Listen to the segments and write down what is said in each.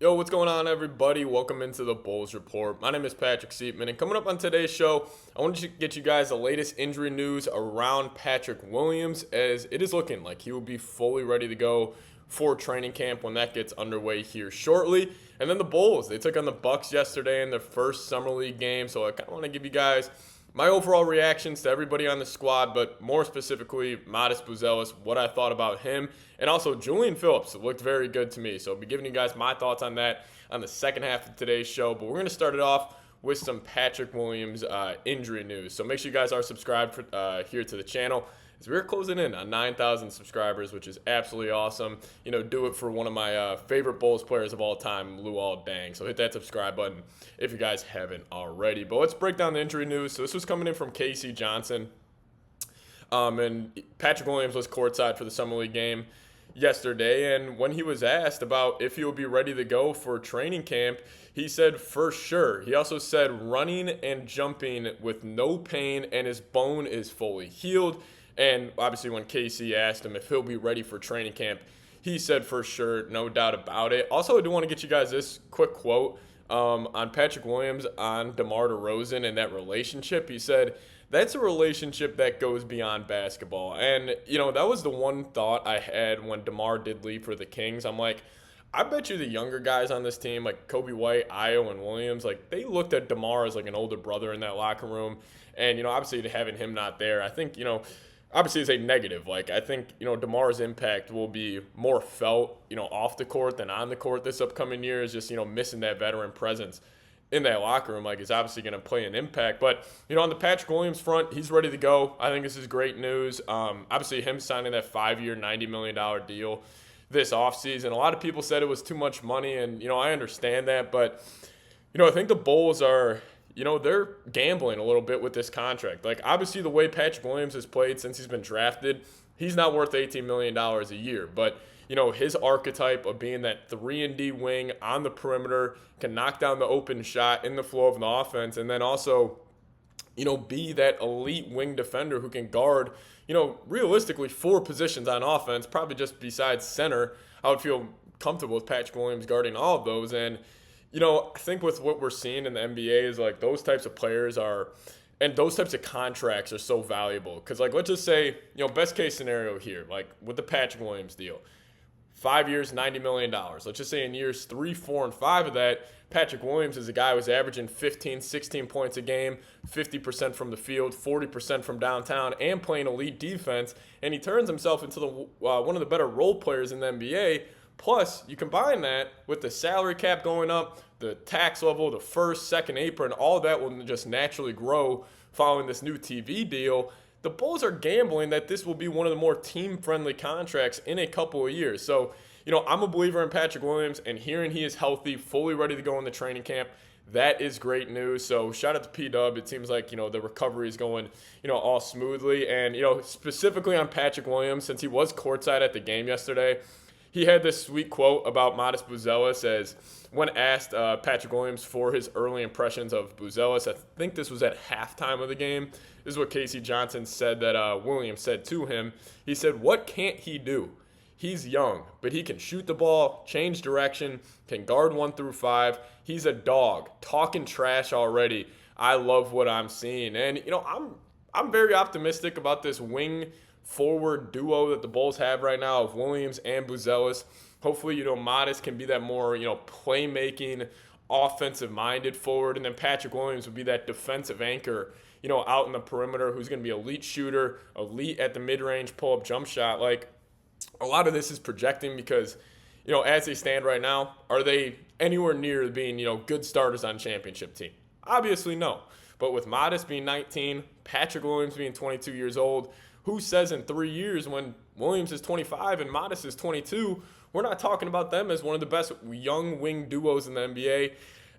Yo, what's going on, everybody? Welcome into the Bulls Report. My name is Patrick Siepman, and coming up on today's show, I want to get you guys the latest injury news around Patrick Williams, as it is looking like he will be fully ready to go for training camp when that gets underway here shortly. And then the Bulls, they took on the Bucks yesterday in their first Summer League game, so I kind of want to give you guys my overall reactions to everybody on the squad, but more specifically, Matas Buzelis, what I thought about him, and also Julian Phillips. It looked very good to me. So I'll be giving you guys my thoughts on that on the second half of today's show. But we're going to start it off with some Patrick Williams injury news. So make sure you guys are subscribed here to the channel, as we're closing in on 9,000 subscribers, which is absolutely awesome. You know, do it for one of my favorite Bulls players of all time, Luol Deng. So hit that subscribe button if you guys haven't already. But let's break down the injury news. So this was coming in from Casey Johnson. And Patrick Williams was courtside for the Summer League game yesterday, and when he was asked about if he would be ready to go for training camp, he said for sure. He also said running and jumping with no pain, and his bone is fully healed. And obviously when Casey asked him if he'll be ready for training camp, he said for sure, no doubt about it. Also, I do want to get you guys this quick quote on Patrick Williams on DeMar DeRozan and that relationship. He said, "That's a relationship that goes beyond basketball." And, you know, that was the one thought I had when DeMar did leave for the Kings. I'm like, I bet you the younger guys on this team, like Kobe White, Io, and Williams, like they looked at DeMar as like an older brother in that locker room. And, you know, obviously having him not there, I think, you know, obviously it's a negative. Like, I think, you know, DeMar's impact will be more felt, you know, off the court than on the court this upcoming year. Is just, you know, missing that veteran presence in that locker room, like, is obviously going to play an impact. But, you know, on the Patrick Williams front, he's ready to go. I think this is great news. Obviously, him signing that 5-year, $90 million deal this offseason. A lot of people said it was too much money, and, you know, I understand that. But, you know, I think the Bulls are, you know, they're gambling a little bit with this contract. Like, obviously, the way Patrick Williams has played since he's been drafted, he's not worth $18 million a year. But, you know, his archetype of being that 3-and-D wing on the perimeter, can knock down the open shot in the flow of the offense, and then also, you know, be that elite wing defender who can guard, you know, realistically 4 positions on offense, probably just besides center. I would feel comfortable with Patrick Williams guarding all of those. And, you know, I think with what we're seeing in the NBA is like those types of players are, and those types of contracts are so valuable. Because, like, let's just say, you know, best case scenario here, like with the Patrick Williams deal, 5 years, $90 million. Let's just say in years 3, 4, and 5 of that, Patrick Williams is a guy who's averaging 15, 16 points a game, 50% from the field, 40% from downtown, and playing elite defense. And he turns himself into one of the better role players in the NBA. Plus, you combine that with the salary cap going up, the tax level, the first, second apron, all that will just naturally grow following this new TV deal. The Bulls are gambling that this will be one of the more team-friendly contracts in a couple of years. So, you know, I'm a believer in Patrick Williams, and hearing he is healthy, fully ready to go in the training camp, that is great news. So shout out to P-Dub. It seems like, you know, the recovery is going, you know, all smoothly. And, you know, specifically on Patrick Williams, since he was courtside at the game yesterday, he had this sweet quote about Matas Buzelis, as when asked Patrick Williams for his early impressions of Buzelis, I think this was at halftime of the game. This is what Casey Johnson said that Williams said to him. He said, "What can't he do? He's young, but he can shoot the ball, change direction, can guard 1 through 5. He's a dog, talking trash already. I love what I'm seeing." And, you know, I'm very optimistic about this wing forward duo that the Bulls have right now of Williams and Buzelis. Hopefully, you know, Matas can be that more, you know, playmaking, offensive-minded forward, and then Patrick Williams would be that defensive anchor, you know, out in the perimeter, who's going to be elite shooter, elite at the mid-range pull-up jump shot. Like, a lot of this is projecting because, you know, as they stand right now, are they anywhere near being, you know, good starters on championship team? Obviously, no. But with Matas being 19, Patrick Williams being 22 years old, who says in 3 years when Williams is 25 and Matas is 22, we're not talking about them as one of the best young wing duos in the NBA.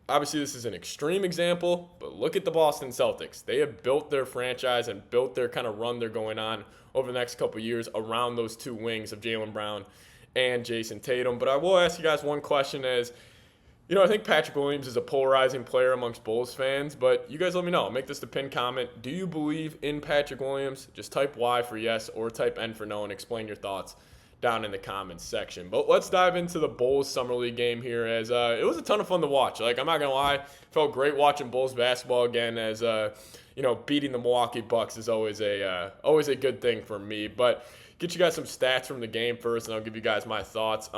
Obviously, this is an extreme example, but look at the Boston Celtics. They have built their franchise and built their kind of run they're going on over the next couple of years around those 2 wings of Jaylen Brown and Jason Tatum. But I will ask you guys one question as, you know, I think Patrick Williams is a polarizing player amongst Bulls fans, but you guys let me know. I'll make this the pinned comment. Do you believe in Patrick Williams? Just type Y for yes or type N for no and explain your thoughts down in the comments section. But let's dive into the Bulls Summer League game here, as it was a ton of fun to watch. Like, I'm not going to lie, felt great watching Bulls basketball again, as beating the Milwaukee Bucks is always a good thing for me. But get you guys some stats from the game first, and I'll give you guys my thoughts.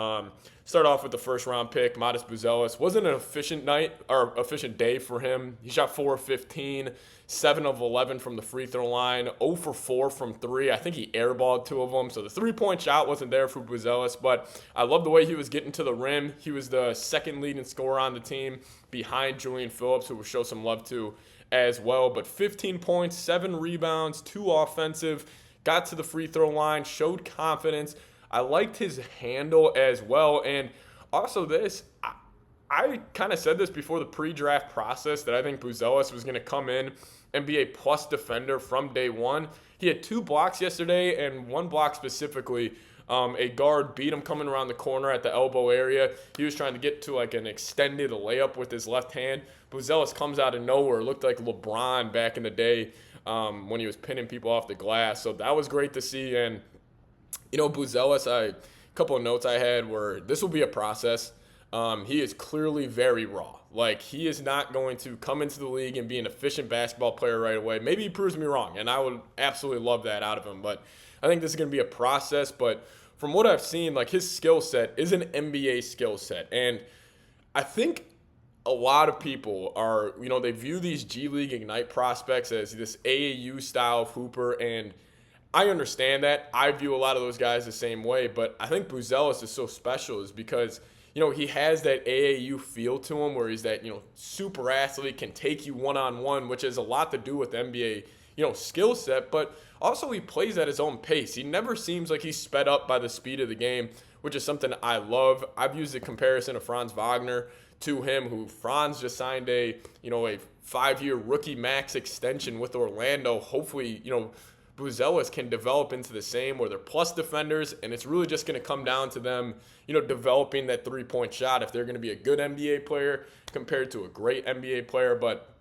Start off with the first-round pick, Matas Buzelis. Wasn't an efficient day for him. He shot 4 of 15, 7 of 11 from the free throw line, 0 for 4 from 3. I think he airballed 2 of them, so the three-point shot wasn't there for Buzelis, but I love the way he was getting to the rim. He was the second leading scorer on the team behind Julian Phillips, who we'll show some love to as well. But 15 points, 7 rebounds, 2 offensive, got to the free throw line, showed confidence. I liked his handle as well. And also this, I kind of said this before the pre-draft process, that I think Buzelis was going to come in and be a plus defender from day one. He had 2 blocks yesterday, and 1 block specifically. A guard beat him coming around the corner at the elbow area. He was trying to get to like an extended layup with his left hand. Buzelis comes out of nowhere. Looked like LeBron back in the day when he was pinning people off the glass. So that was great to see. And, Buzelis, a couple of notes I had were this will be a process. He is clearly very raw. Like, he is not going to come into the league and be an efficient basketball player right away. Maybe he proves me wrong, and I would absolutely love that out of him. But I think this is going to be a process. But from what I've seen, like, his skill set is an NBA skill set. And I think a lot of people are, they view these G League Ignite prospects as this AAU style of hooper, and I understand that. I view a lot of those guys the same way, but I think Buzelis is so special is because, he has that AAU feel to him where he's that, super athlete, can take you one-on-one, which has a lot to do with NBA, skill set, but also he plays at his own pace. He never seems like he's sped up by the speed of the game, which is something I love. I've used the comparison of Franz Wagner to him, who Franz just signed a 5-year rookie max extension with Orlando. Hopefully, Buzelis can develop into the same, where they're plus defenders, and it's really just going to come down to them, developing that three-point shot if they're going to be a good NBA player compared to a great NBA player. But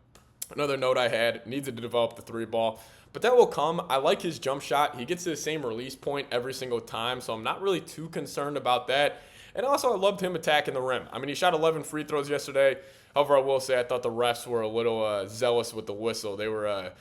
another note I had, needs to develop the 3-ball. But that will come. I like his jump shot. He gets to the same release point every single time, so I'm not really too concerned about that. And also, I loved him attacking the rim. I mean, he shot 11 free throws yesterday. However, I will say I thought the refs were a little zealous with the whistle. They were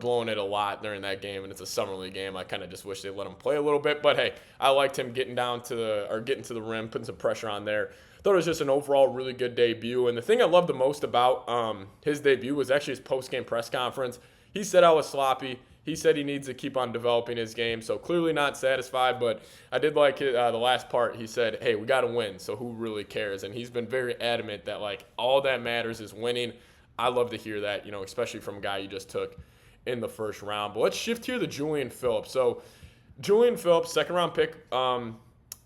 blowing it a lot during that game, and it's a summer league game. I kind of just wish they let him play a little bit. But hey, I liked him getting to the rim, putting some pressure on there. Thought it was just an overall really good debut. And the thing I loved the most about his debut was actually his post-game press conference. He said I was sloppy. He said he needs to keep on developing his game, so clearly not satisfied. But I did like the last part. He said, hey, we got to win, so who really cares? And he's been very adamant that, like, all that matters is winning. I love to hear that, especially from a guy you just took in the first round. But let's shift here to Julian Phillips. So Julian Phillips, second-round pick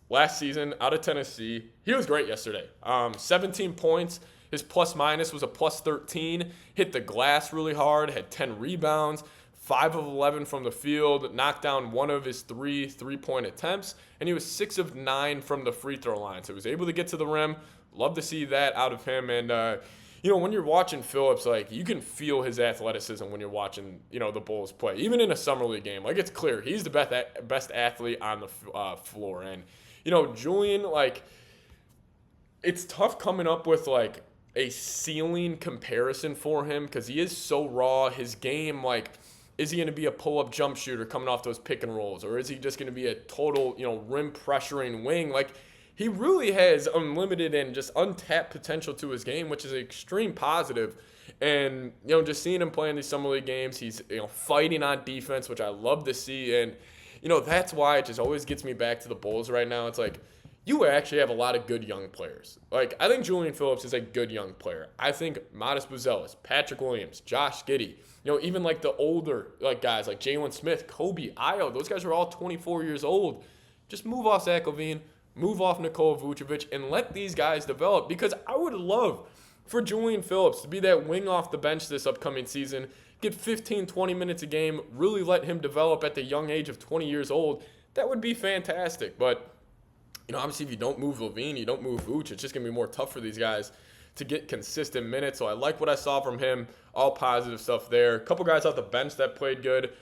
last season out of Tennessee. He was great yesterday. 17 points. His plus-minus was a plus 13. Hit the glass really hard. Had 10 rebounds. 5 of 11 from the field. Knocked down 1 of his 3 three-point attempts. And he was 6 of 9 from the free throw line. So he was able to get to the rim. Love to see that out of him. And, when you're watching Phillips, like, you can feel his athleticism when you're watching, the Bulls play. Even in a summer league game, like, it's clear he's the best athlete on the floor. And, Julian, like, it's tough coming up with, like, a ceiling comparison for him because he is so raw. His game, like, is he going to be a pull-up jump shooter coming off those pick and rolls, or is he just going to be a total, rim pressuring wing? Like, he really has unlimited and just untapped potential to his game, which is an extreme positive. And, just seeing him play in these summer league games, he's, fighting on defense, which I love to see. And, that's why it just always gets me back to the Bulls right now. It's like, you actually have a lot of good young players. Like, I think Julian Phillips is a good young player. I think Matas Buzelis, Patrick Williams, Josh Giddey, even like the older guys like Jalen Smith, Kobe, Io, those guys are all 24 years old. Just move off Zach LaVine, move off Nikola Vucevic, and let these guys develop, because I would love for Julian Phillips to be that wing off the bench this upcoming season, get 15, 20 minutes a game, really let him develop at the young age of 20 years old. That would be fantastic. But, obviously if you don't move LaVine, you don't move Vooch, it's just going to be more tough for these guys to get consistent minutes. So I like what I saw from him. All positive stuff there. A couple guys off the bench that played good.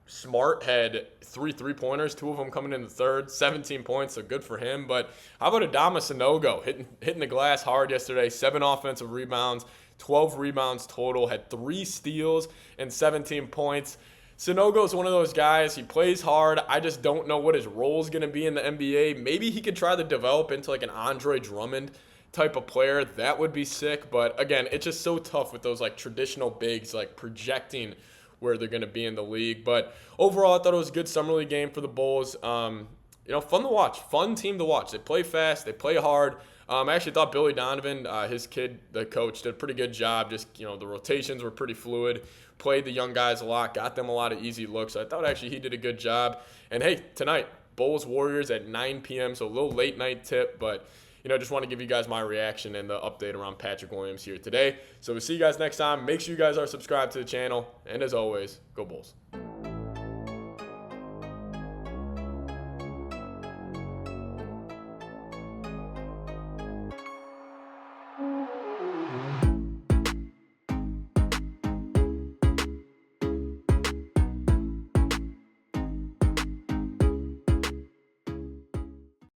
Smart had 3 3-pointers, 2 of them coming in the third, 17 points, so good for him. But how about Adama Sanogo hitting the glass hard yesterday, 7 offensive rebounds, 12 rebounds total, had 3 steals and 17 points. Sanogo's one of those guys, he plays hard. I just don't know what his role is going to be in the NBA. Maybe he could try to develop into like an Andre Drummond type of player. That would be sick. But again, it's just so tough with those like traditional bigs, like projecting where they're going to be in the league. But overall, I thought it was a good summer league game for the Bulls. Fun to watch, fun team to watch. They play fast, they play hard. I actually thought Billy Donovan, his kid, the coach, did a pretty good job. Just, the rotations were pretty fluid. Played the young guys a lot, got them a lot of easy looks. So I thought actually he did a good job. And hey, tonight, Bulls Warriors at 9 p.m., so a little late night tip, but just want to give you guys my reaction and the update around Patrick Williams here today. So we'll see you guys next time. Make sure you guys are subscribed to the channel. And as always, go Bulls.